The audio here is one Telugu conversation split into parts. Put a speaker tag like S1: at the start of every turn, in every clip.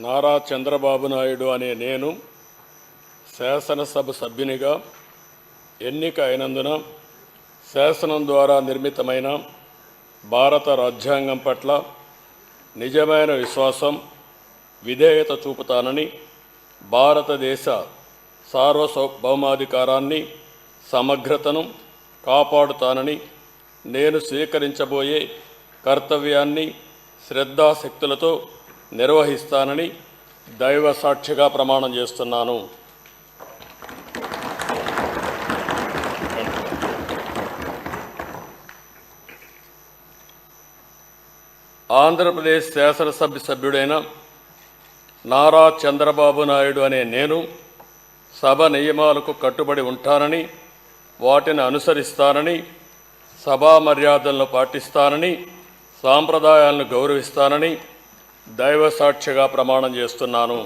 S1: నారా చంద్రబాబు నాయుడు అనే నేను శాసనసభ సభ్యునిగా ఎన్నిక అయినందున శాసనం ద్వారా నిర్మితమైన భారత రాజ్యాంగం పట్ల నిజమైన విశ్వాసం, విధేయత చూపుతానని, భారతదేశ సార్వభౌమాధికారాన్ని, సమగ్రతను కాపాడుతానని, నేను స్వీకరించబోయే కర్తవ్యాన్ని శ్రద్ధాశక్తులతో నిర్వహిస్తానని దైవ సాక్షిగా ప్రమాణం చేస్తున్నాను. ఆంధ్రప్రదేశ్ శాసనసభ సభ్యుడైన నారా చంద్రబాబు నాయుడు అనే నేను సభ నియమాలకు కట్టుబడి ఉంటానని, వాటిని అనుసరిస్తానని, సభా మర్యాదలను పాటిస్తానని, సాంప్రదాయాలను గౌరవిస్తానని దైవ సాక్షిగా ప్రమాణం చేస్తున్నాను.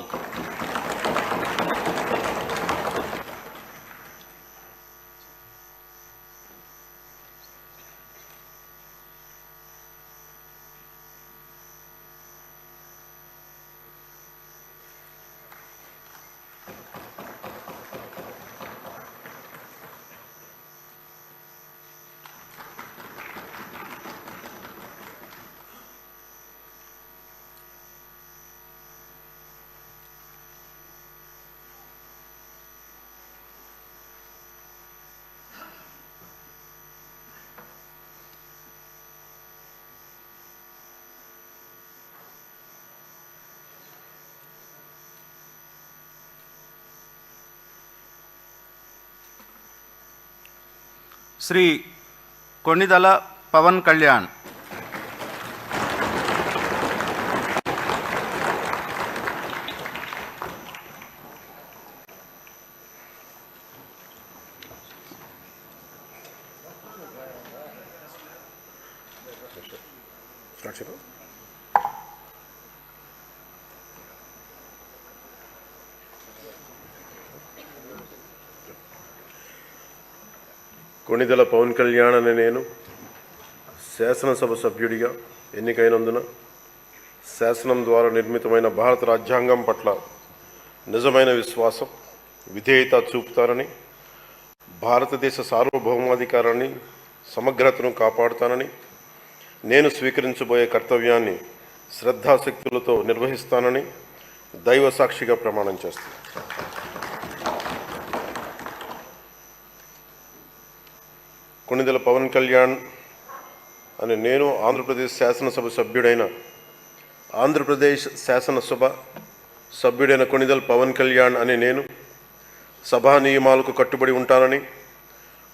S2: శ్రీ కొణిదల పవన్ కళ్యాణ్.
S3: కొణిదెల పవన్ కళ్యాణ్ అనే నేను శాసనసభ సభ్యుడిగా ఎన్నికైనందున శాసనం ద్వారా నిర్మితమైన భారత రాజ్యాంగం పట్ల నిజమైన విశ్వాసం, విధేయత చూపుతానని, భారతదేశ సార్వభౌమాధికారాన్ని, సమగ్రతను కాపాడుతానని, నేను స్వీకరించబోయే కర్తవ్యాన్ని శ్రద్ధాశక్తులతో నిర్వహిస్తానని దైవ సాక్షిగా ప్రమాణం చేస్తాను. కొణిదెల పవన్ కళ్యాణ్ అని నేను ఆంధ్రప్రదేశ్ శాసనసభ సభ్యుడైన కొణిదెల పవన్ కళ్యాణ్ అని నేను సభా నియమాలకు కట్టుబడి ఉంటానని,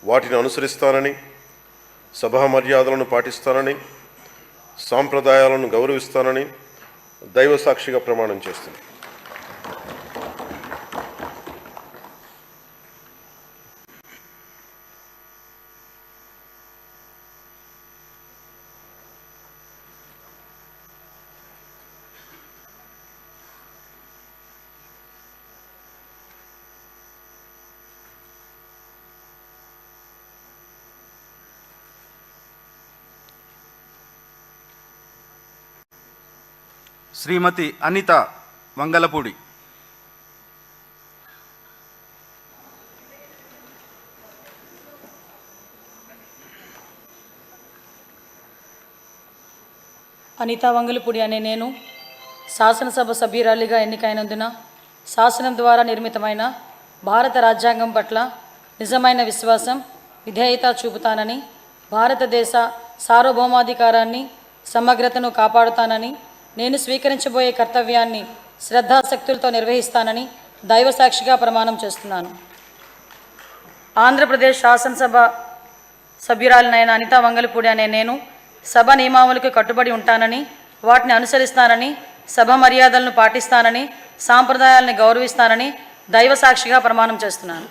S3: వాటిని అనుసరిస్తానని, సభా మర్యాదలను పాటిస్తానని, సాంప్రదాయాలను గౌరవిస్తానని దైవ సాక్షిగా ప్రమాణం చేస్తున్నాను.
S2: శ్రీమతి అనిత వంగలపూడి.
S4: అనిత వంగలపూడి అనే నేను శాసనసభ సభ్యురాలిగా ఎన్నికైనందున శాసనం ద్వారా నిర్మితమైన భారత రాజ్యాంగం పట్ల నిజమైన విశ్వాసం, విధేయత చూపుతానని, భారతదేశ సార్వభౌమాధికారాన్ని, సమగ్రతను కాపాడుతానని, నేను స్వీకరించబోయే కర్తవ్యాన్ని శ్రద్ధాశక్తులతో నిర్వహిస్తానని దైవ సాక్షిగా ప్రమాణం చేస్తున్నాను. ఆంధ్రప్రదేశ్ శాసనసభ సభ్యురాలినైన అనిత వంగలపూడి అనే నేను సభ నియమావళికి కట్టుబడి ఉంటానని, వాటిని అనుసరిస్తానని, సభ మర్యాదలను పాటిస్తానని, సాంప్రదాయాలను గౌరవిస్తానని దైవ సాక్షిగా ప్రమాణం చేస్తున్నాను.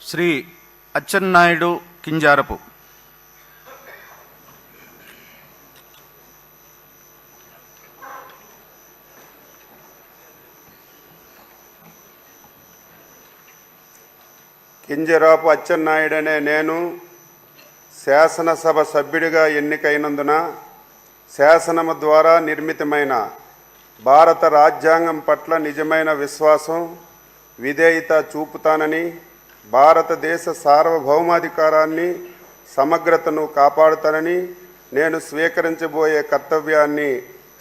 S2: శ్రీ అచ్చెన్నాయుడు కింజారపు.
S5: కింజరాపు అచ్చెన్నాయుడు అనే నేను శాసనసభ సభ్యుడిగా ఎన్నికైనందున శాసనము ద్వారా నిర్మితమైన భారత రాజ్యాంగం పట్ల నిజమైన విశ్వాసం, విధేయత చూపుతానని, భారతదేశ సార్వభౌమాధికారాన్ని, సమగ్రతను కాపాడుతానని, నేను స్వీకరించబోయే కర్తవ్యాన్ని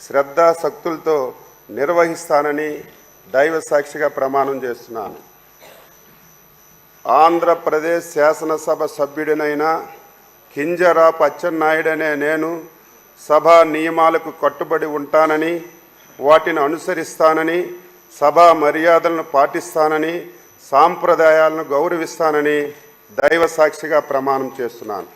S5: శ్రద్ధాశక్తులతో నిర్వహిస్తానని దైవ సాక్షిగా ప్రమాణం చేస్తున్నాను. ఆంధ్రప్రదేశ్ శాసనసభ సభ్యుడినైన కింజరాపు అచ్చెన్నాయుడు అనే నేను సభా నియమాలకు కట్టుబడి ఉంటానని, వాటిని అనుసరిస్తానని, సభా మర్యాదలను పాటిస్తానని, సాంప్రదాయాలను గౌరవిస్తానని దైవ సాక్షిగా ప్రమాణం చేస్తున్నాను.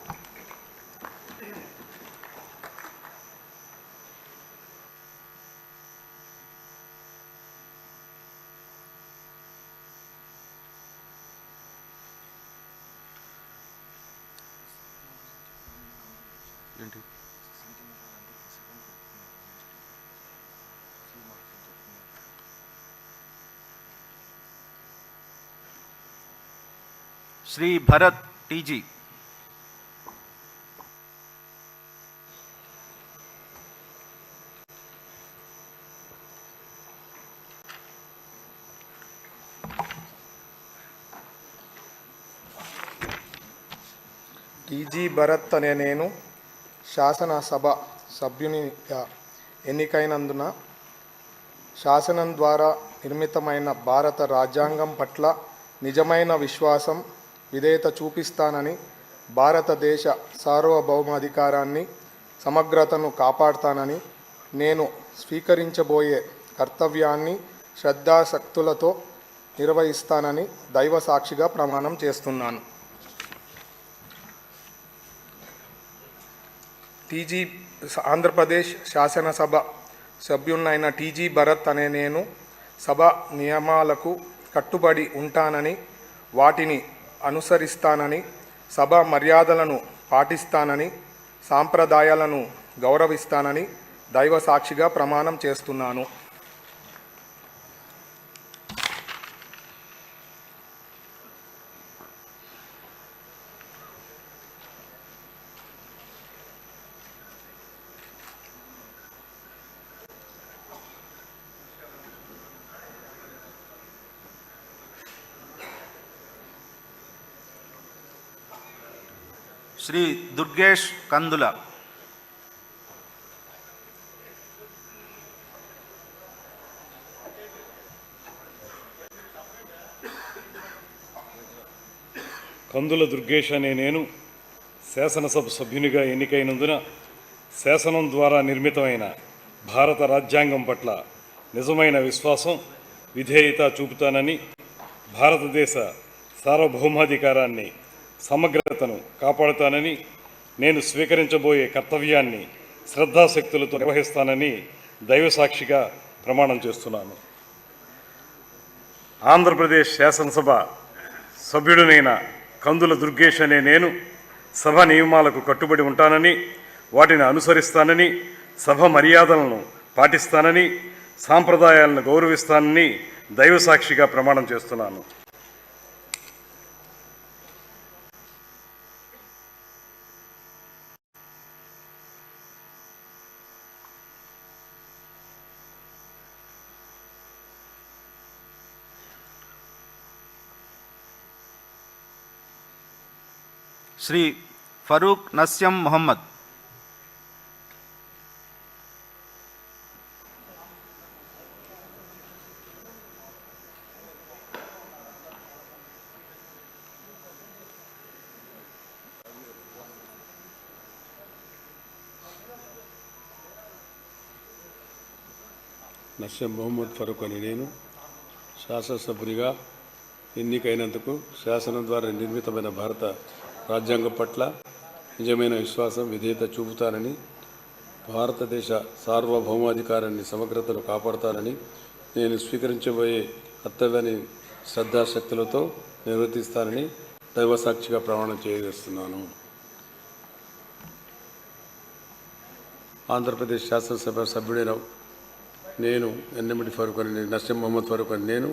S2: శ్రీ భరత్ టీజీ.
S6: టీజీ భరత్ అనే నేను శాసనసభ సభ్యునిగా ఎన్నికైనందున శాసనం ద్వారా నిర్మితమైన భారత రాజ్యాంగం పట్ల నిజమైన విశ్వాసం, విధేయత చూపిస్తానని, భారతదేశ సార్వభౌమాధికారాన్ని, సమగ్రతను కాపాడుతానని, నేను స్వీకరించబోయే కర్తవ్యాన్ని శ్రద్ధాశక్తులతో నిర్వహిస్తానని దైవ సాక్షిగా ప్రమాణం చేస్తున్నాను. ఆంధ్రప్రదేశ్ శాసనసభ సభ్యున్నైన టీజీ భరత్ అనే నేను సభ నియమాలకు కట్టుబడి ఉంటానని, వాటిని అనుసరిస్తానని, సభ మర్యాదలను పాటిస్తానని, సాంప్రదాయాలను గౌరవిస్తానని దైవ సాక్షిగా ప్రమాణం చేస్తున్నాను.
S2: శ్రీ దుర్గేష్ కందుల.
S7: కందుల దుర్గేష్ అనే నేను శాసనసభ సభ్యునిగా ఎన్నికైనందున శాసనం ద్వారా నిర్మితమైన భారత రాజ్యాంగం పట్ల నిజమైన విశ్వాసం, విధేయత చూపుతానని, భారతదేశ సార్వభౌమాధికారాన్ని, సమగ్రతను కాపాడుతానని, నేను స్వీకరించబోయే కర్తవ్యాన్ని శ్రద్ధాశక్తులతో నిర్వహిస్తానని దైవసాక్షిగా ప్రమాణం చేస్తున్నాను. ఆంధ్రప్రదేశ్ శాసనసభ సభ్యుడినైన కందుల దుర్గేష్ అనే నేను సభ నియమాలకు కట్టుబడి ఉంటానని, వాటిని అనుసరిస్తానని, సభ మర్యాదలను పాటిస్తానని, సాంప్రదాయాలను గౌరవిస్తానని దైవసాక్షిగా ప్రమాణం చేస్తున్నాను.
S2: శ్రీ ఫరూక్ నస్యం మొహమ్మద్.
S1: నస్యం మొహమ్మద్ ఫరూక్ అని నేను శాసనసభ్యునిగా ఎన్నికైనందుకు శాసనం ద్వారా నిర్మితమైన భారత రాజ్యాంగం పట్ల నిజమైన విశ్వాసం, విధేయత చూపుతానని, భారతదేశ సార్వభౌమాధికారాన్ని, సమగ్రతను కాపాడుతానని, నేను స్వీకరించబోయే కర్తవ్యాన్ని శ్రద్ధాశక్తులతో నిర్వర్తిస్తానని దైవసాక్షిగా ప్రమాణం చేస్తున్నాను. ఆంధ్రప్రదేశ్ శాసనసభ సభ్యుడైన నేను ఎన్నెమిటి ఫరూక్ అని నస్యం మొహమ్మద్ ఫరూక్ అని నేను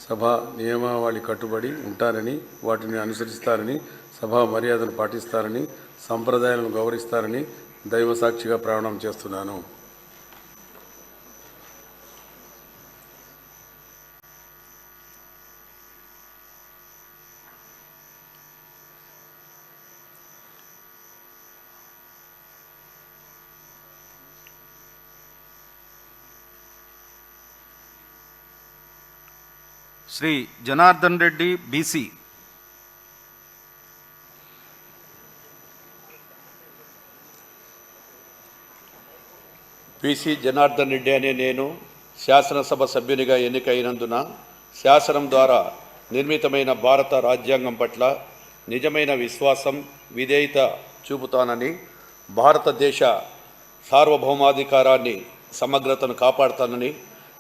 S1: సభ నియమావళి కట్టుబడి ఉంటానని, వాటిని అనుసరిస్తానని, సభా మర్యాదను పాటిస్తానని, సంప్రదాయాలను గౌరవిస్తానని దైవ సాక్షిగా ప్రమాణం చేస్తున్నాను.
S2: శ్రీ జనార్దన్ రెడ్డి బీసీ.
S8: పిసి జనార్దన్ రెడ్డి అనే నేను శాసనసభ సభ్యునిగా ఎన్నికైనందున శాసనం ద్వారా నిర్మితమైన భారత రాజ్యాంగం పట్ల నిజమైన విశ్వాసం, విధేయత చూపుతానని, భారతదేశ సార్వభౌమాధికారాన్ని, సమగ్రతను కాపాడుతానని,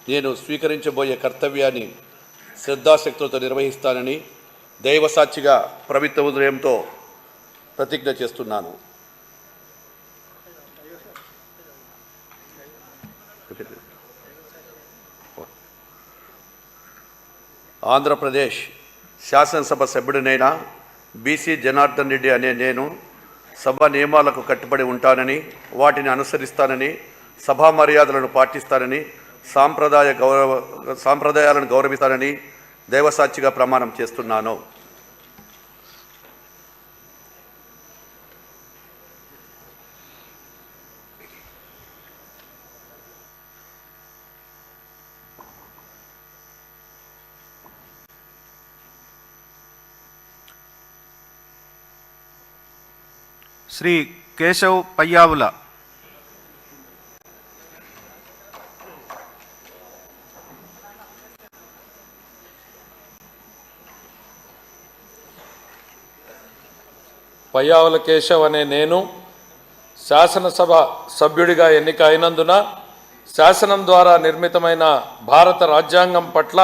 S8: నేను స్వీకరించబోయే కర్తవ్యాన్ని శ్రద్ధాశక్తులతో నిర్వహిస్తానని దైవసాక్షిగా పవిత్ర హృదయంతో ప్రతిజ్ఞ చేస్తున్నాను. ఆంధ్రప్రదేశ్ శాసనసభ సభ్యుడినైన బీసీ జనార్దన్ రెడ్డి అనే నేను సభ నియమాలకు కట్టుబడి ఉంటానని, వాటిని అనుసరిస్తానని, సభా మర్యాదలను పాటిస్తానని, సాంప్రదాయాలను గౌరవిస్తానని దైవసాక్షిగా ప్రమాణం చేస్తున్నాను.
S2: శ్రీ కేశవ్ పయ్యావుల.
S9: పయ్యావుల కేశవ్ అనే నేను శాసనసభ సభ్యుడిగా ఎన్నిక అయినందున శాసనం ద్వారా నిర్మితమైన భారత రాజ్యాంగం పట్ల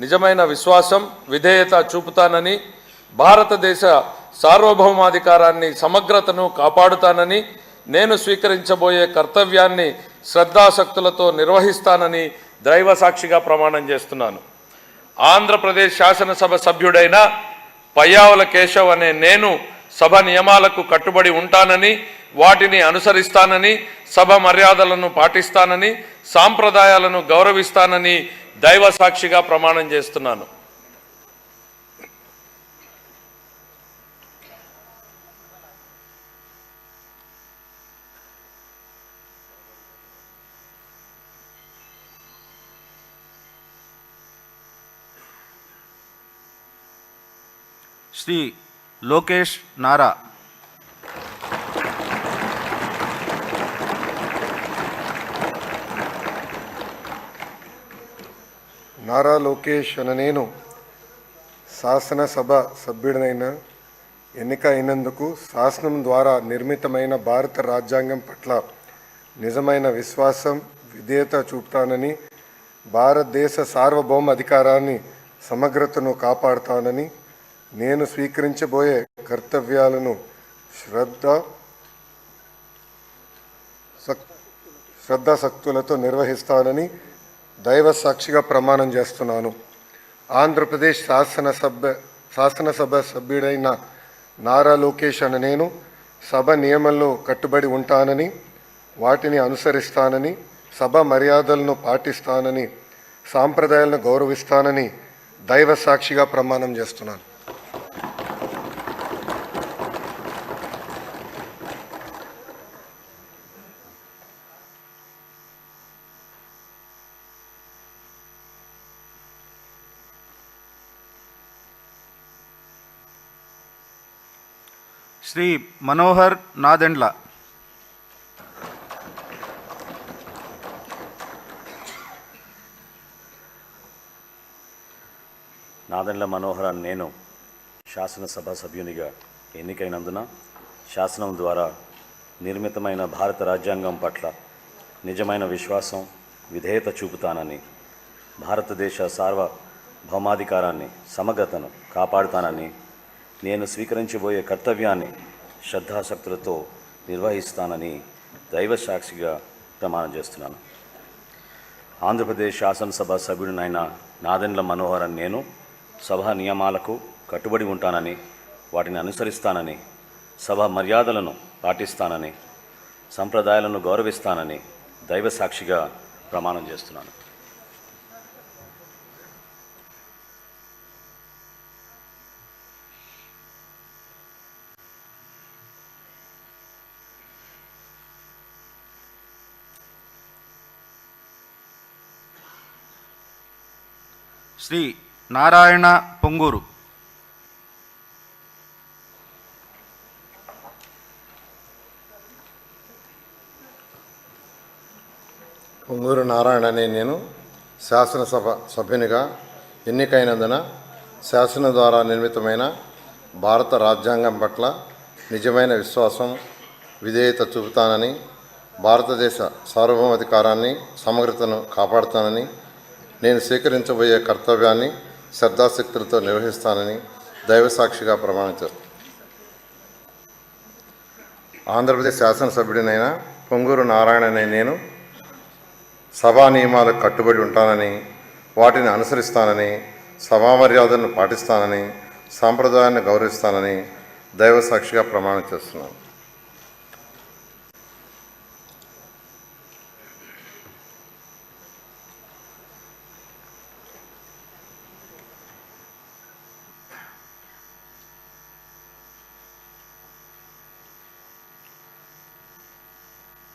S9: నిజమైన విశ్వాసం, విధేయత చూపుతానని, భారతదేశ సార్వభౌమాధికారాన్ని, సమగ్రతను కాపాడుతానని, నేను స్వీకరించబోయే కర్తవ్యాన్ని శ్రద్ధాశక్తులతో నిర్వహిస్తానని దైవ సాక్షిగా ప్రమాణం చేస్తున్నాను. ఆంధ్రప్రదేశ్ శాసనసభ సభ్యుడైన పయ్యావుల కేశవ్ అనే నేను సభ నియమాలకు కట్టుబడి ఉంటానని, వాటిని అనుసరిస్తానని, సభ మర్యాదలను పాటిస్తానని, సాంప్రదాయాలను గౌరవిస్తానని దైవ సాక్షిగా ప్రమాణం చేస్తున్నాను.
S2: శ్రీ లోకేష్ నారా.
S10: నారా లోకేష్ అనే నేను శాసనసభ సభ్యుడినైన ఎన్నిక అయినందుకు శాసనం ద్వారా నిర్మితమైన భారత రాజ్యాంగం పట్ల నిజమైన విశ్వాసం, విధేయత చూపుతానని, భారతదేశ సార్వభౌమ అధికారాన్ని, సమగ్రతను కాపాడుతానని, నేను స్వీకరించబోయే కర్తవ్యాలను శ్రద్ధాశక్తులతో నిర్వహిస్తానని దైవ సాక్షిగా ప్రమాణం చేస్తున్నాను. ఆంధ్రప్రదేశ్ శాసనసభ సభ్యుడైన నారా లోకేష్ అనే నేను సభ నియమంలో కట్టుబడి ఉంటానని, వాటిని అనుసరిస్తానని, సభ మర్యాదలను పాటిస్తానని, సాంప్రదాయాలను గౌరవిస్తానని దైవ సాక్షిగా ప్రమాణం చేస్తున్నాను.
S2: శ్రీ మనోహర్ నాదెండ్ల.
S11: నాదెండ్ల మనోహర్ అని నేను శాసనసభ సభ్యునిగా ఎన్నికైనందున శాసనం ద్వారా నిర్మితమైన భారత రాజ్యాంగం పట్ల నిజమైన విశ్వాసం, విధేయత చూపుతానని, భారతదేశ సార్వభౌమాధికారాన్ని, సమగ్రతను కాపాడుతానని, నేను స్వీకరించబోయే కర్తవ్యాన్ని శ్రద్ధాశక్తులతో నిర్వహిస్తానని దైవ సాక్షిగా ప్రమాణం చేస్తున్నాను. ఆంధ్రప్రదేశ్ శాసనసభ సభ్యుడినైన నాదెండ్ల మనోహర్ అనే నేను సభా నియమాలకు కట్టుబడి ఉంటానని వాటిని అనుసరిస్తానని సభ మర్యాదలను పాటిస్తానని సంప్రదాయాలను గౌరవిస్తానని దైవ సాక్షిగా ప్రమాణం చేస్తున్నాను.
S2: శ్రీ నారాయణ పొంగూరు.
S10: పొంగూరు నారాయణ అనే నేను శాసనసభ సభ్యునిగా ఎన్నికైనందున శాసనం ద్వారా నిర్మితమైన భారత రాజ్యాంగం పట్ల నిజమైన విశ్వాసం, విధేయత చూపుతానని, భారతదేశ సార్వభౌమాధికారాన్ని, సమగ్రతను కాపాడుతానని, నేను స్వీకరించబోయే కర్తవ్యాన్ని శ్రద్ధాశక్తులతో నిర్వహిస్తానని దైవసాక్షిగా ప్రమాణం చేస్తాను. ఆంధ్రప్రదేశ్ శాసనసభ్యుడినైన పొంగూరు నారాయణ అనే నేను సభా నియమాలకు కట్టుబడి ఉంటానని, వాటిని అనుసరిస్తానని, సభా మర్యాదలను పాటిస్తానని, సాంప్రదాయాన్ని గౌరవిస్తానని దైవసాక్షిగా ప్రమాణం చేస్తున్నాను.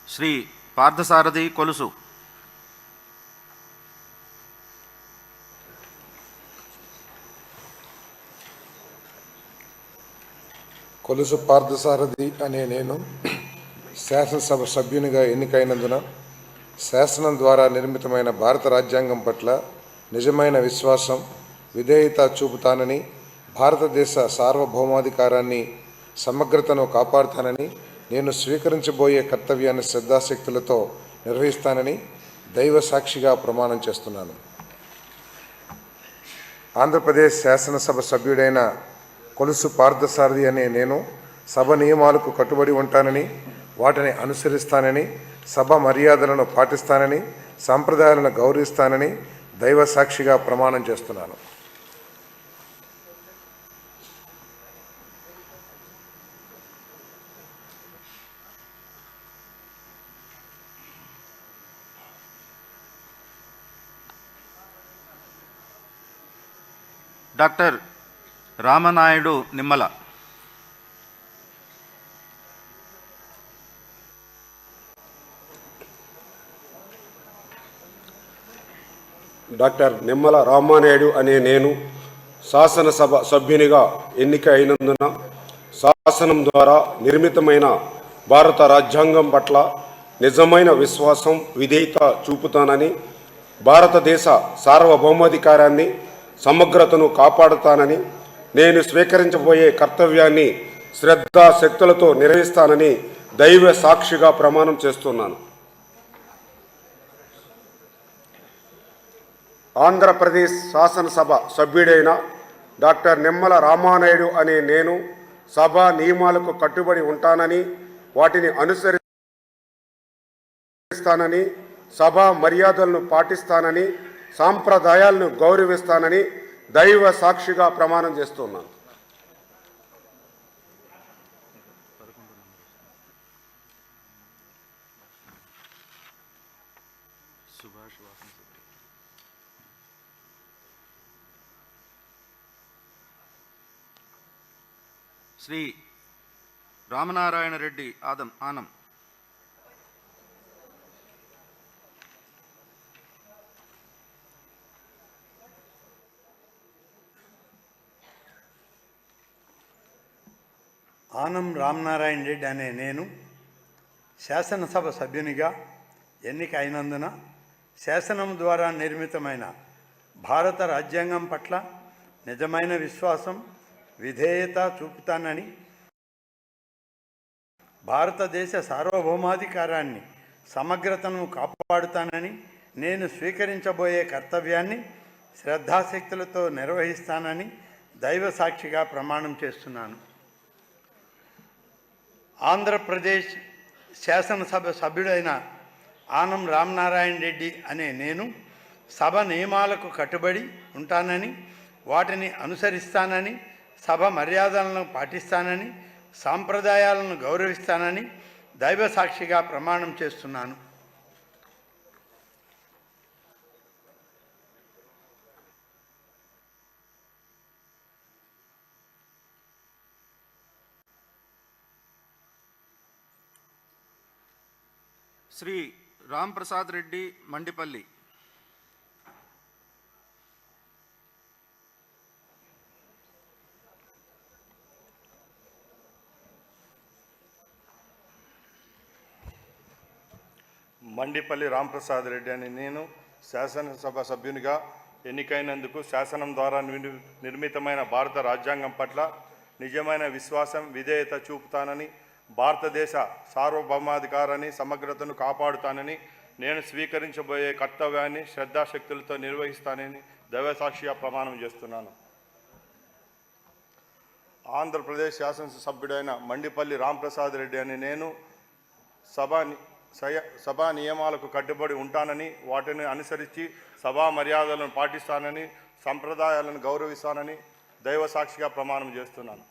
S2: శ్రీ పార్థసారథి కొలుసు.
S6: కొలుసు పార్థసారథి అనే నేను శాసనసభ సభ్యునిగా ఎన్నికైనందున శాసనం ద్వారా నిర్మితమైన భారత రాజ్యాంగం పట్ల నిజమైన విశ్వాసం, విధేయత చూపుతానని, భారతదేశ సార్వభౌమాధికారాన్ని, సమగ్రతను కాపాడుతానని, నేను స్వీకరించబోయే కర్తవ్యాన్ని శ్రద్ధాశక్తులతో నిర్వహిస్తానని దైవ సాక్షిగా ప్రమాణం చేస్తున్నాను. ఆంధ్రప్రదేశ్ శాసనసభ సభ్యుడైన కొలుసు పార్థసారథి అనే నేను సభ నియమాలకు కట్టుబడి ఉంటానని, వాటిని అనుసరిస్తానని, సభ మర్యాదలను పాటిస్తానని, సాంప్రదాయాలను గౌరవిస్తానని దైవ సాక్షిగా ప్రమాణం చేస్తున్నాను.
S2: డాక్టర్ రామనాయుడు నిమ్మల.
S5: డాక్టర్ నిమ్మల రామానాయుడు అనే నేను శాసనసభ సభ్యునిగా ఎన్నిక అయినందున శాసనం ద్వారా నిర్మితమైన భారత రాజ్యాంగం పట్ల నిజమైన విశ్వాసం, విధేయత చూపుతానని, భారతదేశ సార్వభౌమాధికారాన్ని, సమగ్రతను కాపాడుతానని, నేను స్వీకరించబోయే కర్తవ్యాన్ని శ్రద్ధాశక్తులతో నిర్వహిస్తానని దైవ సాక్షిగా ప్రమాణం చేస్తున్నాను. ఆంధ్రప్రదేశ్ శాసనసభ సభ్యుడైన డాక్టర్ నిమ్మల రామానాయుడు అనే నేను సభా నియమాలకు కట్టుబడి ఉంటానని, వాటిని అనుసరిస్తానని, సభా మర్యాదలను పాటిస్తానని, సాంప్రదాయాలను గౌరవిస్తానని దైవ సాక్షిగా ప్రమాణం చేస్తున్నాను.
S2: శ్రీ రామనారాయణ రెడ్డి ఆనం.
S12: ఆనం రామనారాయణ రెడ్డి అనే నేను శాసనసభ సభ్యునిగా ఎన్నిక అయినందున శాసనం ద్వారా నిర్మితమైన భారత రాజ్యాంగం పట్ల నిజమైన విశ్వాసం, విధేయత చూపుతానని, భారతదేశ సార్వభౌమాధికారాన్ని, సమగ్రతను కాపాడుతానని, నేను స్వీకరించబోయే కర్తవ్యాన్ని శ్రద్ధాశక్తులతో నిర్వహిస్తానని దైవ సాక్షిగా ప్రమాణం చేస్తున్నాను. ఆంధ్రప్రదేశ్ శాసనసభ సభ్యుడైన ఆనం రామనారాయణ రెడ్డి అనే నేను సభ నియమాలకు కట్టుబడి ఉంటానని, వాటిని అనుసరిస్తానని, సభ మర్యాదలను పాటిస్తానని, సాంప్రదాయాలను గౌరవిస్తానని దైవ సాక్షిగా ప్రమాణం చేస్తున్నాను.
S2: శ్రీ రామ్ ప్రసాద్ రెడ్డి మండిపల్లి,
S3: మండిపల్లి రాంప్రసాద్ రెడ్డి అని నేను శాసనసభ సభ్యునిగా ఎన్నికైనందుకు శాసనం ద్వారా నిర్మితమైన భారత రాజ్యాంగం పట్ల నిజమైన విశ్వాసం, విధేయత చూపుతానని, భారతదేశ సార్వభౌమాధికారాన్ని, సమగ్రతను కాపాడుతానని, నేను స్వీకరించబోయే కర్తవ్యాన్ని శ్రద్ధాశక్తులతో నిర్వహిస్తానని దైవసాక్షిగా ప్రమాణం చేస్తున్నాను. ఆంధ్రప్రదేశ్ శాసనసభ్యుడైన మండిపల్లి రాంప్రసాద్ రెడ్డి అని నేను సభా నియమాలకు కట్టుబడి ఉంటానని, వాటిని అనుసరించి సభా మర్యాదలను పాటిస్తానని, సంప్రదాయాలను గౌరవిస్తానని దైవ సాక్షిగా ప్రమాణం చేస్తున్నాను.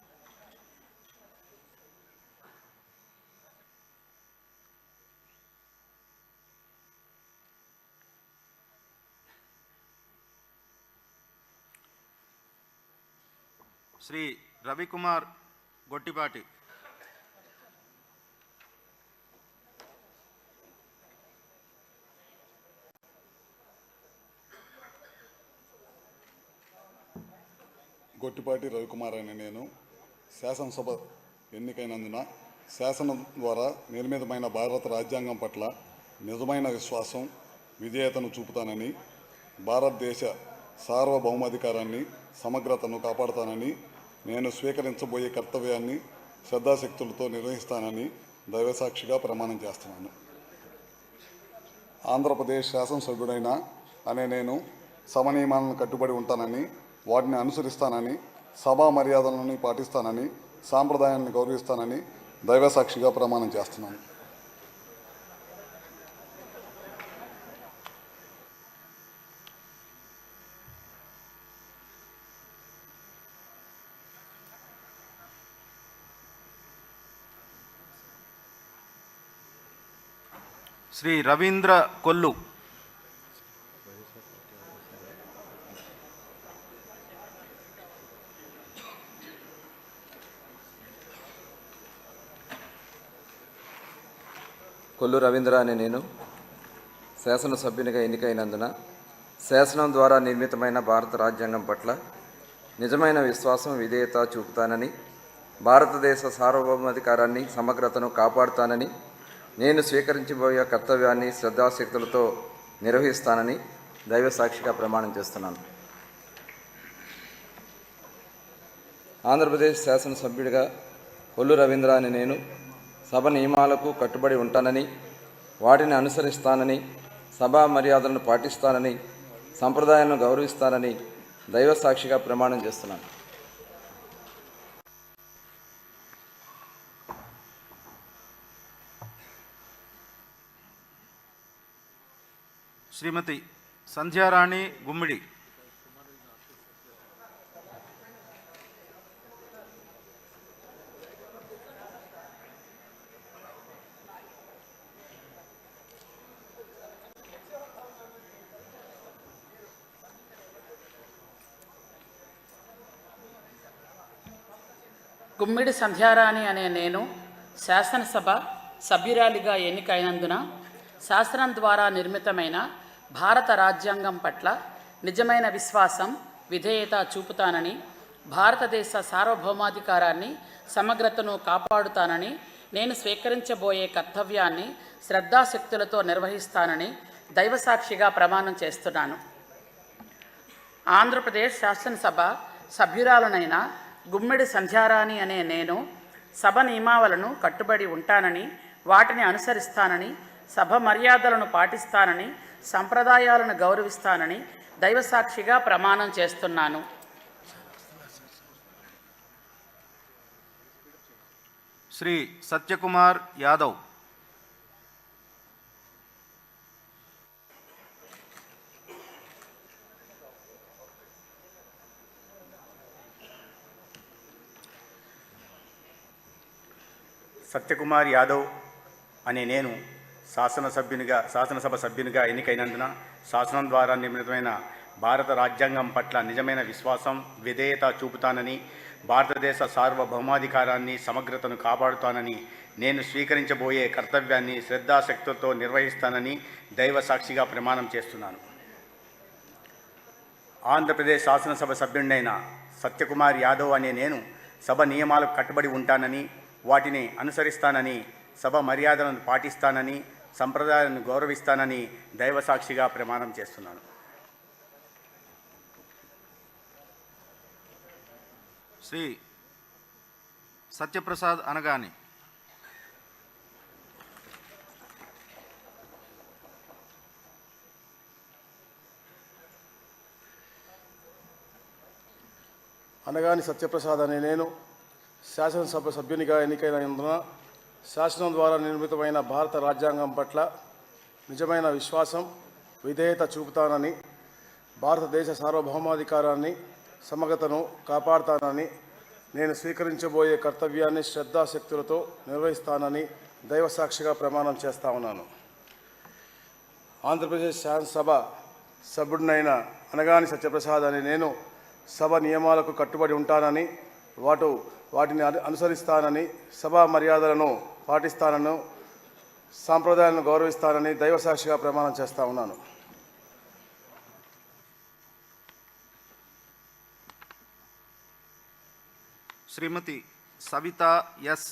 S2: శ్రీ రవికుమార్ గొట్టిపాటి,
S1: గొట్టిపాటి రవికుమార్ అనే నేను శాసనసభ ఎన్నికైనందున శాసనం ద్వారా నిర్మితమైన భారత రాజ్యాంగం పట్ల నిజమైన విశ్వాసం, విధేయతను చూపుతానని, భారతదేశ సార్వభౌమాధికారాన్ని, సమగ్రతను కాపాడుతానని, నేను స్వీకరించబోయే కర్తవ్యాన్ని శ్రద్ధాశక్తులతో నిర్వహిస్తానని దైవసాక్షిగా ప్రమాణం చేస్తున్నాను. ఆంధ్రప్రదేశ్ శాసనసభ్యుడైన అనే నేను సభ నియమాలను కట్టుబడి ఉంటానని, వాటిని అనుసరిస్తానని, సభా మర్యాదలను పాటిస్తానని, సాంప్రదాయాన్ని గౌరవిస్తానని దైవసాక్షిగా ప్రమాణం చేస్తున్నాను.
S2: శ్రీ రవీంద్ర కొల్లు,
S13: కొల్లు రవీంద్ర అనే నేను శాసనసభ్యునిగా ఎన్నికైనందున శాసనం ద్వారా నిర్మితమైన భారత రాజ్యాంగం పట్ల నిజమైన విశ్వాసం, విధేయత చూపుతానని, భారతదేశ సార్వభౌమాధికారాన్ని, సమగ్రతను కాపాడుతానని, నేను స్వీకరించబోయే కర్తవ్యాన్ని శ్రద్ధాశక్తులతో నిర్వహిస్తానని దైవసాక్షిగా ప్రమాణం చేస్తున్నాను. ఆంధ్రప్రదేశ్ శాసనసభ్యుడిగా కొల్లు రవీంద్ర అని నేను సభ నియమాలకు కట్టుబడి ఉంటానని, వాటిని అనుసరిస్తానని, సభా మర్యాదలను పాటిస్తానని, సంప్రదాయాలను గౌరవిస్తానని దైవసాక్షిగా ప్రమాణం చేస్తున్నాను.
S2: శ్రీమతి సంధ్యారాణి గుమ్మిడి,
S4: గుమ్మిడి సంధ్యారాణి అనే నేను శాసనసభ సభ్యురాలిగా ఎన్నికైనందున శాసనం ద్వారా నిర్మితమైన భారత రాజ్యాంగం పట్ల నిజమైన విశ్వాసం, విధేయత చూపుతానని, భారతదేశ సార్వభౌమాధికారాన్ని, సమగ్రతను కాపాడుతానని, నేను స్వీకరించబోయే కర్తవ్యాన్ని శ్రద్ధాశక్తులతో నిర్వహిస్తానని దైవసాక్షిగా ప్రమాణం చేస్తున్నాను. ఆంధ్రప్రదేశ్ శాసనసభ సభ్యురాలనైన గుమ్మిడి సంధ్యారాణి అనే నేను సభ నియమావళను కట్టుబడి ఉంటానని, వాటిని అనుసరిస్తానని, సభ మర్యాదలను పాటిస్తానని, సంప్రదాయాలను గౌరవిస్తానని దైవసాక్షిగా ప్రమాణం చేస్తున్నాను.
S2: శ్రీ సత్యకుమార్ యాదవ్, సత్యకుమార్ యాదవ్ అనే నేను శాసనసభ సభ్యునిగా ఎన్నికైనందున శాసనం ద్వారా నిర్మితమైన భారత రాజ్యాంగం పట్ల నిజమైన విశ్వాసం, విధేయత చూపుతానని, భారతదేశ సార్వభౌమాధికారాన్ని, సమగ్రతను కాపాడుతానని, నేను స్వీకరించబోయే కర్తవ్యాన్ని శ్రద్ధాశక్తులతో నిర్వహిస్తానని దైవ సాక్షిగా ప్రమాణం చేస్తున్నాను. ఆంధ్రప్రదేశ్ శాసనసభ సభ్యుడినైన సత్యకుమార్ యాదవ్ అనే నేను సభ నియమాలకు కట్టుబడి ఉంటానని, వాటిని అనుసరిస్తానని, సభ మర్యాదలను పాటిస్తానని, సంప్రదాయాలను గౌరవిస్తానని దైవ సాక్షిగా ప్రమాణం చేస్తున్నాను. శ్రీ సత్యప్రసాద్ అనగాని.
S14: అనగాని సత్యప్రసాద్ అనే నేను శాసనసభ సభ్యునిగా ఎన్నికైనందున శాసనం ద్వారా నిర్మితమైన భారత రాజ్యాంగం పట్ల నిజమైన విశ్వాసం, విధేయత చూపుతానని, భారతదేశ సార్వభౌమాధికారాన్ని, సమగ్రతను కాపాడుతానని, నేను స్వీకరించబోయే కర్తవ్యాన్ని శ్రద్ధాశక్తులతో నిర్వహిస్తానని దైవ సాక్షిగా ప్రమాణం చేస్తా ఉన్నాను. ఆంధ్రప్రదేశ్ శాసనసభ సభ్యుడినైన అనగాని సత్యప్రసాద్ అనే నేను సభ నియమాలకు కట్టుబడి ఉంటానని, వాటిని అనుసరిస్తానని, సభా మర్యాదలను పాటిస్తానని, సాంప్రదాయాలను గౌరవిస్తానని దైవ సాక్షిగా ప్రమాణం చేస్తా ఉన్నాను.
S2: శ్రీమతి సవిత ఎస్.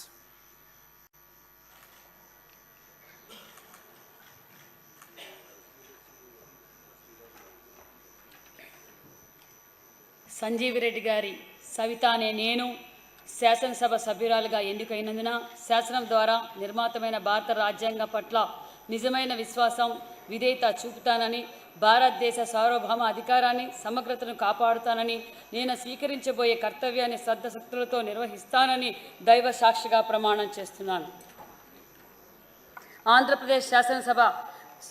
S4: సంజీవిరెడ్డి గారి సవిత అనే నేను శాసనసభ సభ్యురాలుగా ఎన్నికైనందున శాసనం ద్వారా నిర్మాతమైన భారత రాజ్యాంగం పట్ల నిజమైన విశ్వాసం, విధేయత చూపుతానని, భారతదేశ సార్వభౌమ అధికారాన్ని, సమగ్రతను కాపాడుతానని, నేను స్వీకరించబోయే కర్తవ్యాన్ని శ్రద్ధశక్తులతో నిర్వహిస్తానని దైవ సాక్షిగా ప్రమాణం చేస్తున్నాను. ఆంధ్రప్రదేశ్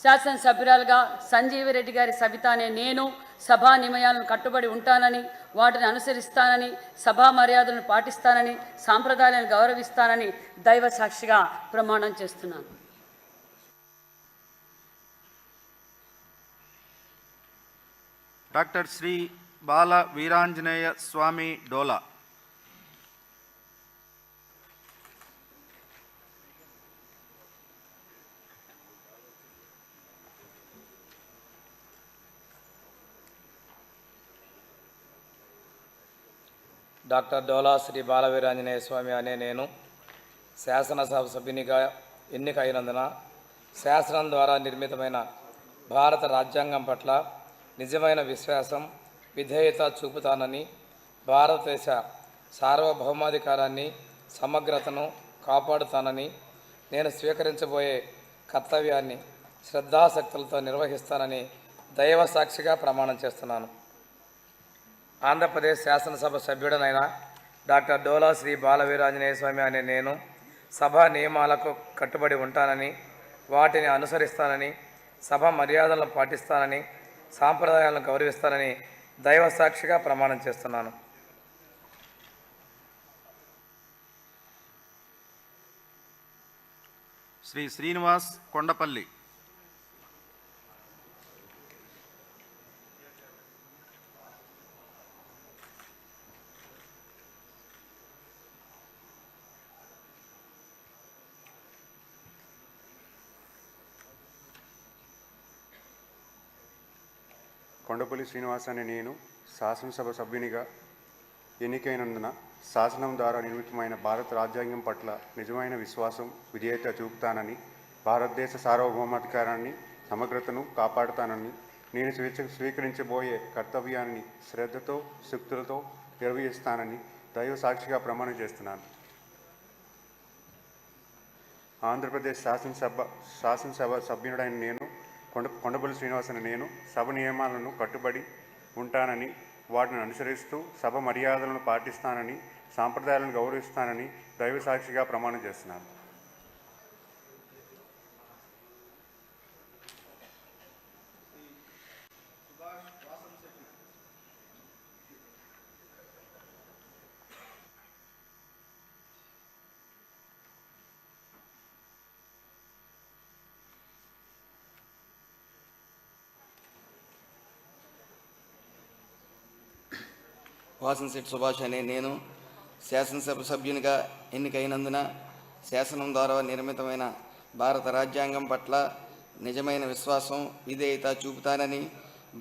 S4: శాసనసభ్యురాలుగా సంజీవిరెడ్డి గారి సవిత అనే నేను సభా నియమాలను కట్టుబడి ఉంటానని, వాటిని అనుసరిస్తానని, సభా మర్యాదలను పాటిస్తానని, సాంప్రదాయాలను గౌరవిస్తానని దైవ సాక్షిగా ప్రమాణం చేస్తున్నాను.
S2: డాక్టర్ శ్రీ బాల వీరాంజనేయ స్వామి డోలా.
S13: డాక్టర్ డోలా శ్రీ బాలవీరాంజనేయ స్వామి అనే నేను శాసనసభ సభ్యునిగా ఎన్నికైనందున శాసనం ద్వారా నిర్మితమైన భారత రాజ్యాంగం పట్ల నిజమైన విశ్వాసం, విధేయత చూపుతానని, భారతదేశ సార్వభౌమాధికారాన్ని, సమగ్రతను కాపాడుతానని, నేను స్వీకరించబోయే కర్తవ్యాన్ని శ్రద్ధాశక్తులతో నిర్వహిస్తానని దైవ సాక్షిగా ప్రమాణం చేస్తున్నాను. ఆంధ్రప్రదేశ్ శాసనసభ సభ్యుడనైన డాక్టర్ డోలా శ్రీ బాలవీరాంజనేయ స్వామి అనే నేను సభా నియమాలకు కట్టుబడి ఉంటానని, వాటిని అనుసరిస్తానని, సభ మర్యాదలను పాటిస్తానని, సాంప్రదాయాలను గౌరవిస్తానని దైవ సాక్షిగా ప్రమాణం చేస్తున్నాను.
S2: శ్రీ శ్రీనివాస్ కొండపల్లి.
S3: కొండపల్లి శ్రీనివాస్ అనే నేను శాసనసభ సభ్యునిగా ఎన్నికైనందున శాసనం ద్వారా నిర్మితమైన భారత రాజ్యాంగం పట్ల నిజమైన విశ్వాసం, విధేయత చూపుతానని, భారతదేశ సార్వభౌమాధికారాన్ని, సమగ్రతను కాపాడుతానని, నేను స్వీకరించబోయే కర్తవ్యాన్ని శ్రద్ధతో, శక్తులతో నిర్వహిస్తానని దైవ సాక్షిగా ప్రమాణం చేస్తున్నాను. ఆంధ్రప్రదేశ్ శాసనసభ సభ్యుడైన నేను కొండపల్లి శ్రీనివాస్ అనే నేను సభ నియమాలను కట్టుబడి ఉంటానని, వాటిని అనుసరిస్తూ సభ మర్యాదలను పాటిస్తానని, సాంప్రదాయాలను గౌరవిస్తానని దైవ సాక్షిగా ప్రమాణం చేస్తున్నాను.
S15: వాసంశెట్టి సుభాష్ అనే నేను శాసనసభ సభ్యునిగా ఎన్నికైనందున శాసనం ద్వారా నిర్మితమైన భారత రాజ్యాంగం పట్ల నిజమైన విశ్వాసం విధేయత చూపుతానని,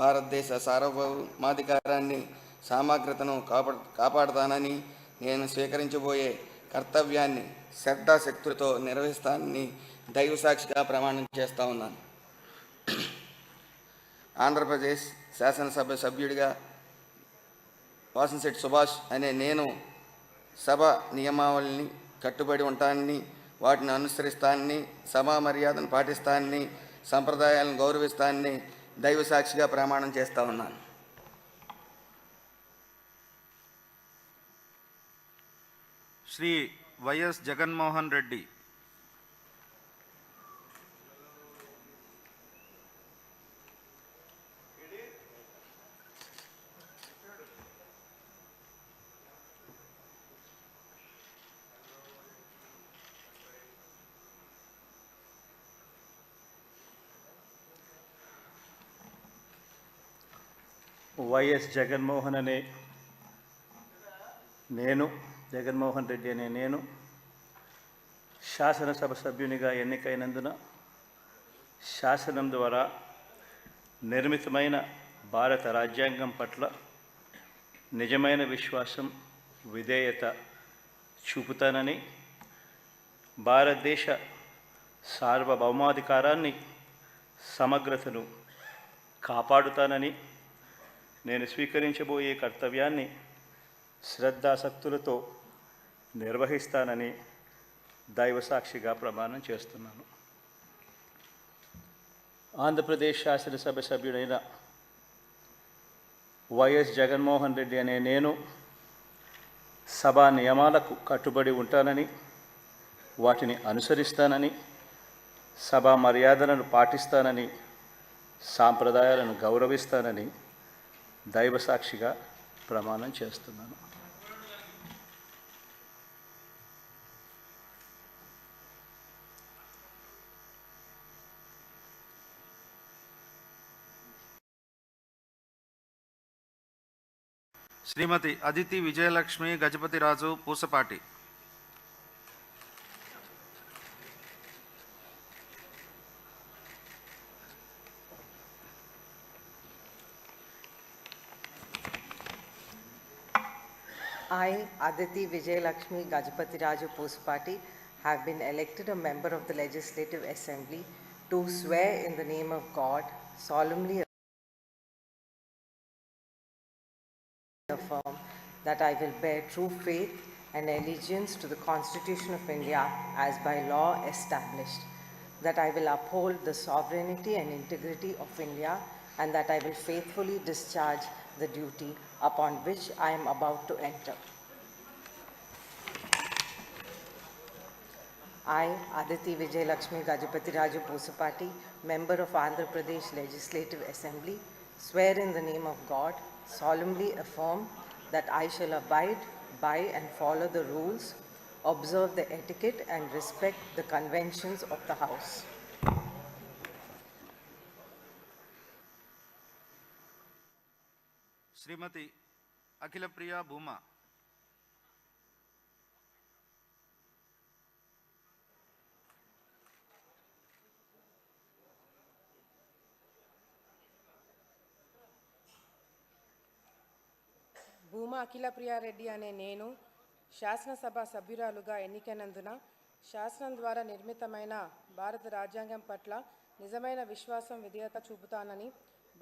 S15: భారతదేశ సార్వభౌమాధికారాన్ని సమగ్రతను కాపాడుతానని, నేను స్వీకరించబోయే కర్తవ్యాన్ని శ్రద్ధాశక్తులతో నిర్వహిస్తానని దైవసాక్షిగా ప్రమాణం చేస్తా ఉన్నాను. ఆంధ్రప్రదేశ్ శాసనసభ సభ్యుడిగా వాసంశెట్టి సుభాష్ అనే నేను సభ నియమావళిని కట్టుబడి ఉంటానని, వాటిని అనుసరిస్తానని, సభా మర్యాదను పాటిస్తానని, సంప్రదాయాలను గౌరవిస్తానని దైవసాక్షిగా ప్రమాణం చేస్తా ఉన్నాను.
S16: శ్రీ వైఎస్ జగన్మోహన్ రెడ్డి.
S2: వైఎస్ జగన్మోహన్ అనే నేను, జగన్మోహన్ రెడ్డి అనే నేను శాసనసభ సభ్యునిగా ఎన్నికైనందున శాసనం ద్వారా నిర్మితమైన భారత రాజ్యాంగం పట్ల నిజమైన విశ్వాసం విధేయత చూపుతానని, భారతదేశ సార్వభౌమాధికారాన్ని సమగ్రతను కాపాడుతానని, నేను స్వీకరించబోయే కర్తవ్యాన్ని శ్రద్ధాసక్తులతో నిర్వహిస్తానని దైవసాక్షిగా ప్రమాణం చేస్తున్నాను. ఆంధ్రప్రదేశ్ శాసనసభ సభ్యుడైన వైఎస్ జగన్మోహన్ రెడ్డి అనే నేను సభా నియమాలకు కట్టుబడి ఉంటానని, వాటిని అనుసరిస్తానని, సభా మర్యాదలను పాటిస్తానని, సాంప్రదాయాలను గౌరవిస్తానని దైవసాక్షిగా ప్రమాణం చేస్తున్నాను.
S16: శ్రీమతి Aditi Vijayalakshmi Gajapathiraju Pusapati.
S17: I, Aditi Vijayalakshmi Gajapati Raju Posapati, have been elected a member of the Legislative Assembly to swear in the name of God, solemnly affirm that I will bear true faith and allegiance to the Constitution of India as by law established, that I will uphold the sovereignty and integrity of India, and that I will faithfully discharge the duty upon which I am about to enter. I, Aditi Vijayalakshmi Gajapati Raju Posapati, member of Andhra Pradesh Legislative Assembly, swear in the name of God, solemnly affirm that I shall abide by and follow the rules, observe the etiquette and respect the conventions of the House.
S16: శ్రీమతి అఖిల ప్రియ భూమా.
S18: భూమా అఖిల ప్రియారెడ్డి అనే నేను శాసనసభ సభ్యురాలుగా ఎన్నికైనందున శాసనం ద్వారా నిర్మితమైన భారత రాజ్యాంగం పట్ల నిజమైన విశ్వాసం విధేయత చూపుతానని,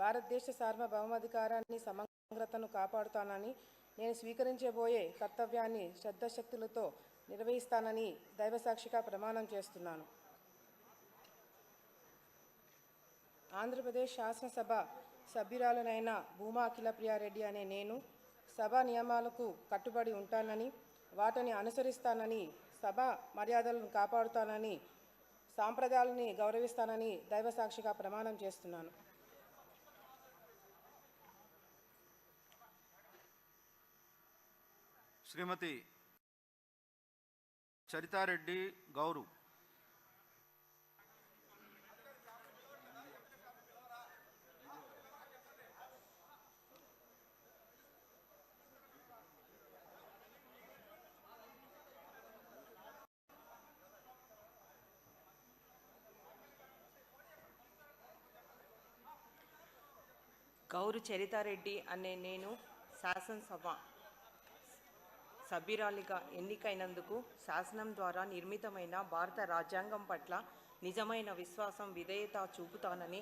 S18: భారతదేశ సార్వభౌమాధికారాన్ని సమగ్రతను కాపాడుతానని, నేను స్వీకరించబోయే కర్తవ్యాన్ని శ్రద్ధశక్తులతో నిర్వహిస్తానని దైవసాక్షిగా ప్రమాణం చేస్తున్నాను. ఆంధ్రప్రదేశ్ శాసనసభ సభ్యురాలనైన భూమా అఖిల ప్రియారెడ్డి అనే నేను సభా నియమాలకు కట్టుబడి ఉంటానని, వాటిని అనుసరిస్తానని, సభ మర్యాదలను కాపాడుతానని, సాంప్రదాయాలని గౌరవిస్తానని దైవసాక్షిగా ప్రమాణం చేస్తున్నాను.
S16: శ్రీమతి చరితారెడ్డి గౌరు.
S17: గౌరు చరితారెడ్డి అనే నేను శాసనసభ సభ్యురాలిగా ఎన్నికైనందుకు శాసనం ద్వారా నిర్మితమైన భారత రాజ్యాంగం పట్ల నిజమైన విశ్వాసం విధేయత చూపుతానని,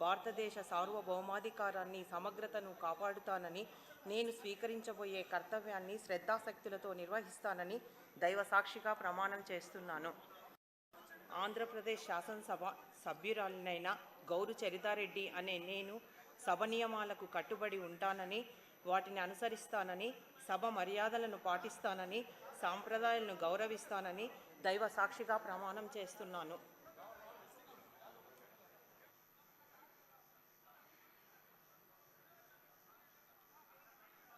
S17: భారతదేశ సార్వభౌమాధికారాన్ని సమగ్రతను కాపాడుతానని, నేను స్వీకరించబోయే కర్తవ్యాన్ని శ్రద్ధాశక్తులతో నిర్వహిస్తానని దైవ సాక్షిగా ప్రమాణం చేస్తున్నాను. ఆంధ్రప్రదేశ్ శాసనసభ సభ్యురాలినైన గౌరు చరితారెడ్డి అనే నేను సభ నియమాలకు కట్టుబడి ఉంటానని, వాటిని అనుసరిస్తానని, సభ మర్యాదలను పాటిస్తానని, సాంప్రదాయాలను గౌరవిస్తానని దైవ సాక్షిగా ప్రమాణం చేస్తున్నాను.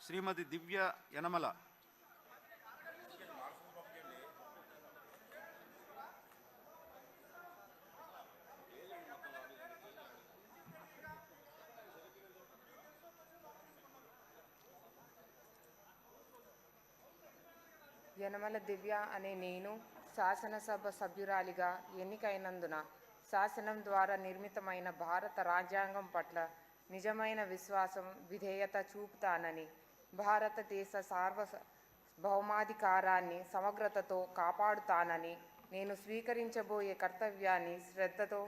S16: శ్రీమతి దివ్య యనమల.
S19: యనమల దివ్య అనే నేను శాసనసభ సభ్యురాలిగా ఎన్నికైనందున శాసనం ద్వారా నిర్మితమైన భారత రాజ్యాంగం పట్ల నిజమైన విశ్వాసం విధేయత చూపుతానని, భారతదేశ సార్వభౌమాధికారాన్ని సమగ్రతతో కాపాడుతానని, నేను స్వీకరించబోయే కర్తవ్యాన్ని శ్రద్ధతో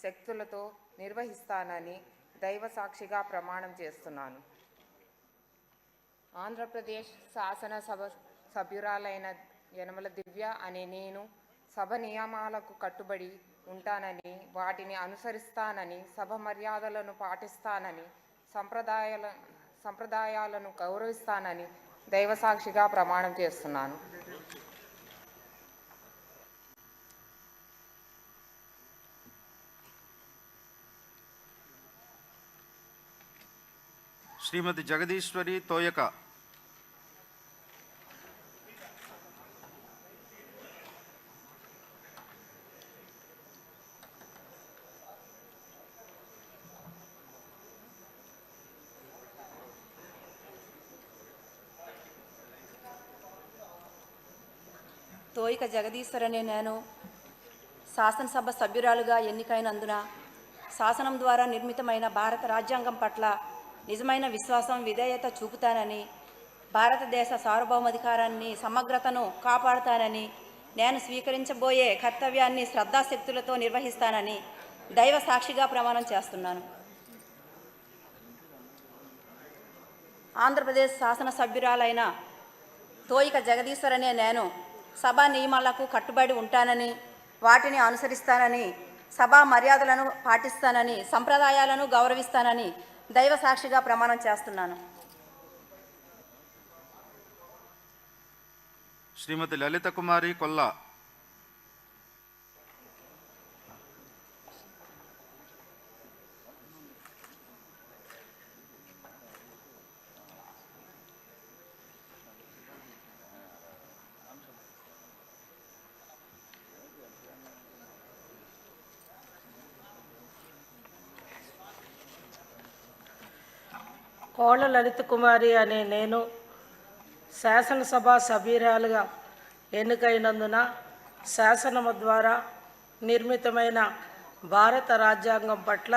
S19: శక్తులతో నిర్వహిస్తానని దైవ సాక్షిగా ప్రమాణం చేస్తున్నాను. ఆంధ్రప్రదేశ్ శాసనసభ సభ్యురాలైన యనమల దివ్య అనే నేను సభ నియమాలకు కట్టుబడి ఉంటానని, వాటిని అనుసరిస్తానని, సభ మర్యాదలను పాటిస్తానని, సంప్రదాయాలను గౌరవిస్తానని దైవ సాక్షిగా ప్రమాణం చేస్తున్నాను.
S16: శ్రీమతి జగదీశ్వరి తోయక.
S4: తోయిక జగదీశ్వర్ అనే నేను శాసనసభ సభ్యురాలుగా ఎన్నికైనందున శాసనం ద్వారా నిర్మితమైన భారత రాజ్యాంగం పట్ల నిజమైన విశ్వాసం విధేయత చూపుతానని, భారతదేశ సార్వభౌమాధికారాన్ని సమగ్రతను కాపాడుతానని, నేను స్వీకరించబోయే కర్తవ్యాన్ని శ్రద్ధాశక్తులతో నిర్వహిస్తానని దైవ సాక్షిగా ప్రమాణం చేస్తున్నాను. ఆంధ్రప్రదేశ్ శాసనసభ్యురాలైన తోయిక జగదీశ్వర్ అనే నేను సభా నియమాలకు కట్టుబడి ఉంటానని, వాటిని అనుసరిస్తానని, సభా మర్యాదలను పాటిస్తానని, సంప్రదాయాలను గౌరవిస్తానని దైవ సాక్షిగా ప్రమాణం చేస్తున్నాను.
S16: శ్రీమతి లలిత కుమారి కొల్లా.
S20: కోళ్ళ లలిత కుమారి అనే నేను శాసనసభ సభ్యురాలుగా ఎన్నికైనందున శాసనము ద్వారా నిర్మితమైన భారత రాజ్యాంగం పట్ల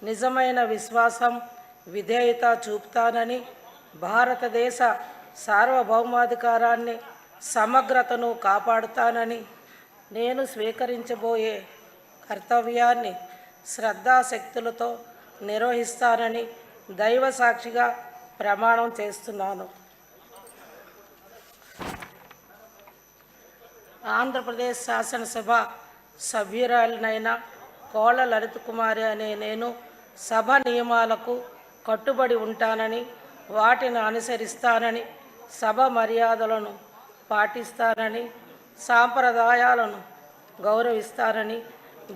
S20: నిజమైన విశ్వాసం విధేయత చూపుతానని, భారతదేశ సార్వభౌమాధికారాన్ని సమగ్రతను కాపాడుతానని, నేను స్వీకరించబోయే కర్తవ్యాన్ని శ్రద్ధాశక్తులతో నిర్వహిస్తానని దైవ సాక్షిగా ప్రమాణం చేస్తున్నాను. ఆంధ్రప్రదేశ్ శాసనసభ సభ్యురాలినైన కోళ్ళ లలిత కుమారి అనే నేను సభ నియమాలకు కట్టుబడి ఉంటానని, వాటిని అనుసరిస్తానని, సభ మర్యాదలను పాటిస్తానని, సాంప్రదాయాలను గౌరవిస్తానని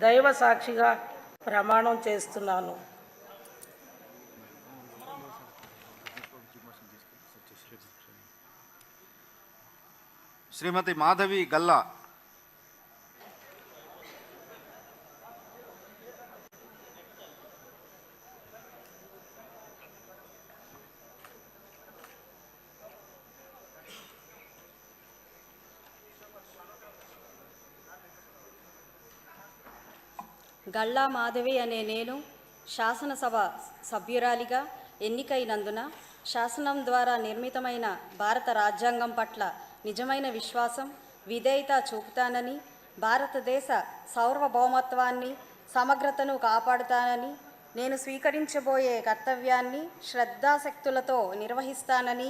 S20: దైవ సాక్షిగా ప్రమాణం చేస్తున్నాను.
S16: శ్రీమతి మాధవి గల్లా.
S4: గల్లా మాధవి అనే నేను శాసనసభ సభ్యురాలిగా
S21: ఎన్నికైనందున శాసనం ద్వారా నిర్మితమైన భారత రాజ్యాంగం పట్ల నిజమైన విశ్వాసం, విధేయత చూపుతానని, భారతదేశ సార్వభౌమత్వాన్ని, సమగ్రతను కాపాడుతానని, నేను స్వీకరించబోయే కర్తవ్యాన్ని శ్రద్ధాశక్తులతో నిర్వహిస్తానని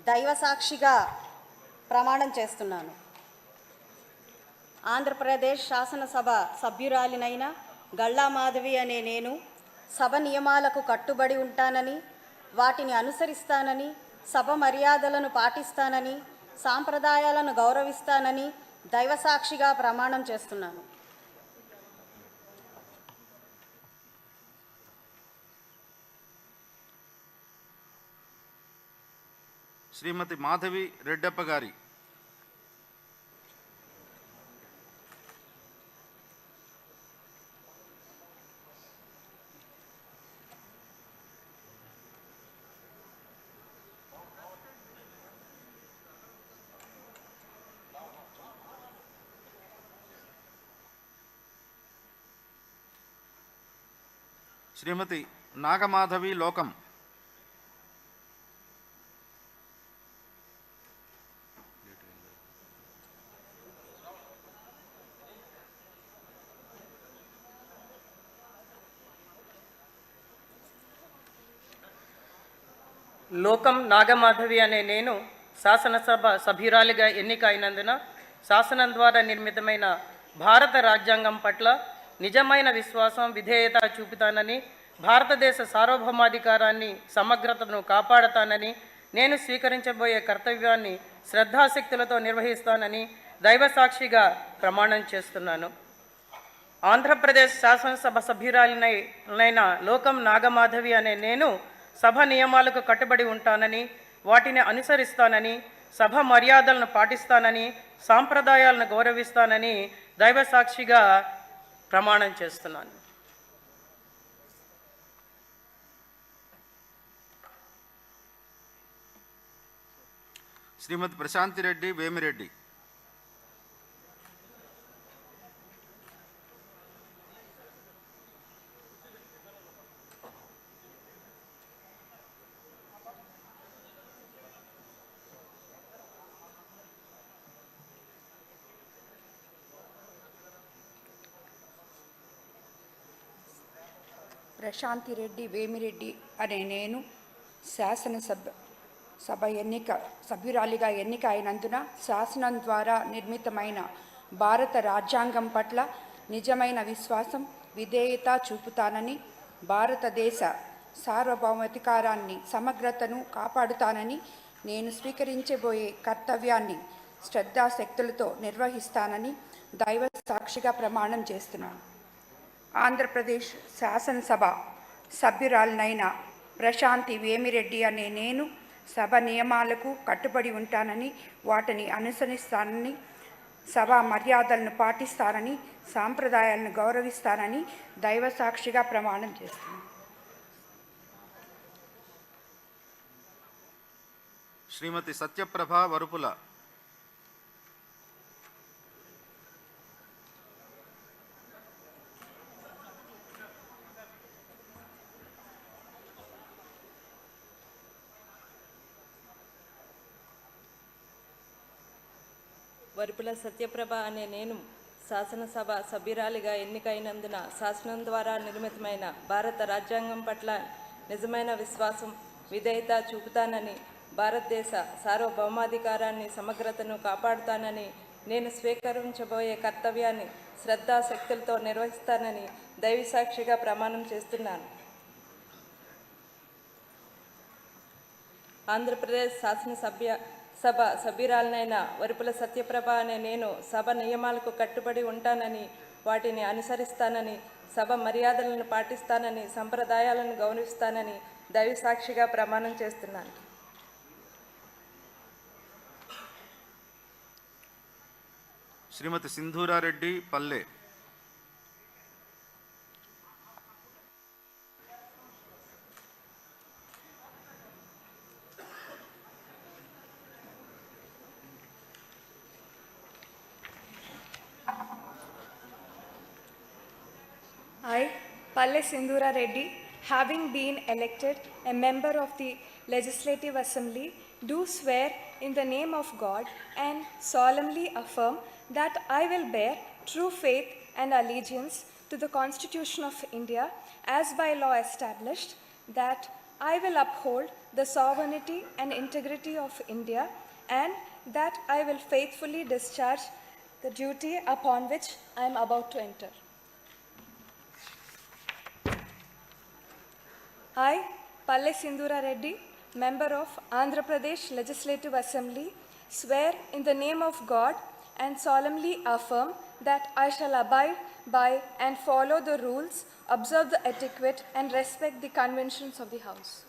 S21: దైవసాక్షిగా ప్రమాణం చేస్తున్నాను. ఆంధ్రప్రదేశ్ శాసనసభ సభ్యురాలినైన గళ్ళా మాధవి అనే నేను సభ నియమాలకు కట్టుబడి ఉంటానని, వాటిని అనుసరిస్తానని, సభ మర్యాదలను పాటిస్తానని, సాంప్రదాయాలను గౌరవిస్తానని దైవసాక్షిగా ప్రమాణం చేస్తున్నాను.
S16: శ్రీమతి మాధవి రెడ్డప్ప గారి శ్రీమతి నాగమాధవి లోకం
S20: లోకం నాగమాధవి అనే నేను శాసనసభ సభ్యురాలిగా ఎన్నిక అయినందున శాసనం ద్వారా నిర్మితమైన భారత రాజ్యాంగం పట్ల నిజమైన విశ్వాసం, విధేయత చూపుతానని, భారతదేశ సార్వభౌమాధికారాన్ని, సమగ్రతను కాపాడతానని, నేను స్వీకరించబోయే కర్తవ్యాన్ని శ్రద్ధాశక్తులతో నిర్వహిస్తానని దైవసాక్షిగా ప్రమాణం చేస్తున్నాను. ఆంధ్రప్రదేశ్ శాసనసభ సభ్యురాలినైన లోకం నాగమాధవి అనే నేను సభ నియమాలకు కట్టుబడి ఉంటానని, వాటిని అనుసరిస్తానని, సభ మర్యాదలను పాటిస్తానని, సాంప్రదాయాలను గౌరవిస్తానని దైవసాక్షిగా ప్రమాణం చేస్తున్నాను.
S16: శ్రీమతి ప్రశాంతి రెడ్డి వేమిరెడ్డి
S22: ప్రశాంతి రెడ్డి వేమిరెడ్డి అనే నేను సభ సభ్యురాలిగా ఎన్నిక అయినందున శాసనం ద్వారా నిర్మితమైన భారత రాజ్యాంగం పట్ల నిజమైన విశ్వాసం, విధేయత చూపుతానని, భారతదేశ సార్వభౌమాధికారాన్ని, సమగ్రతను కాపాడుతానని, నేను స్వీకరించబోయే కర్తవ్యాన్ని శ్రద్ధాశక్తులతో నిర్వహిస్తానని దైవ సాక్షిగా ప్రమాణం చేస్తున్నాను. ఆంధ్రప్రదేశ్ శాసనసభ సభ్యురాలినైన ప్రశాంతి వేమిరెడ్డి అనే నేను సభ నియమాలకు కట్టుబడి ఉంటానని, వాటిని అనుసరిస్తానని, సభ మర్యాదలను పాటిస్తానని, సాంప్రదాయాలను గౌరవిస్తానని దైవసాక్షిగా ప్రమాణం చేస్తున్నాను.
S16: శ్రీమతి సత్యప్రభ వరుపుల
S21: వరుపుల సత్యప్రభ అనే నేను శాసనసభ సభ్యురాలిగా ఎన్నికైనందున శాసనం ద్వారా నిర్మితమైన భారత రాజ్యాంగం పట్ల నిజమైన విశ్వాసం, విధేయత చూపుతానని, భారతదేశ సార్వభౌమాధికారాన్ని, సమగ్రతను కాపాడుతానని, నేను స్వీకరించబోయే కర్తవ్యాన్ని శ్రద్ధాశక్తులతో నిర్వహిస్తానని దైవసాక్షిగా ప్రమాణం చేస్తున్నాను. ఆంధ్రప్రదేశ్ సభ సభ్యురాలనైన వరుపుల సత్యప్రభ అనే నేను సభ నియమాలకు కట్టుబడి ఉంటానని, వాటిని అనుసరిస్తానని, సభ మర్యాదలను పాటిస్తానని, సంప్రదాయాలను గౌరవిస్తానని దైవసాక్షిగా ప్రమాణం చేస్తున్నాను.
S16: శ్రీమతి సింధూరారెడ్డి పల్లె
S23: పల్లె Sindhura Reddy
S7: having been elected a member of the Legislative Assembly, do swear in the name of God and solemnly affirm that I will bear true faith and allegiance to the Constitution of India as by law established, that I will uphold the sovereignty and integrity of India, and that I will faithfully discharge the duty upon which I am about to enter. I, Palle Sindhura Reddy, member of Andhra Pradesh Legislative Assembly, swear in the name of God and solemnly affirm that I shall abide by and follow the rules, observe the etiquette, and respect the conventions of the House.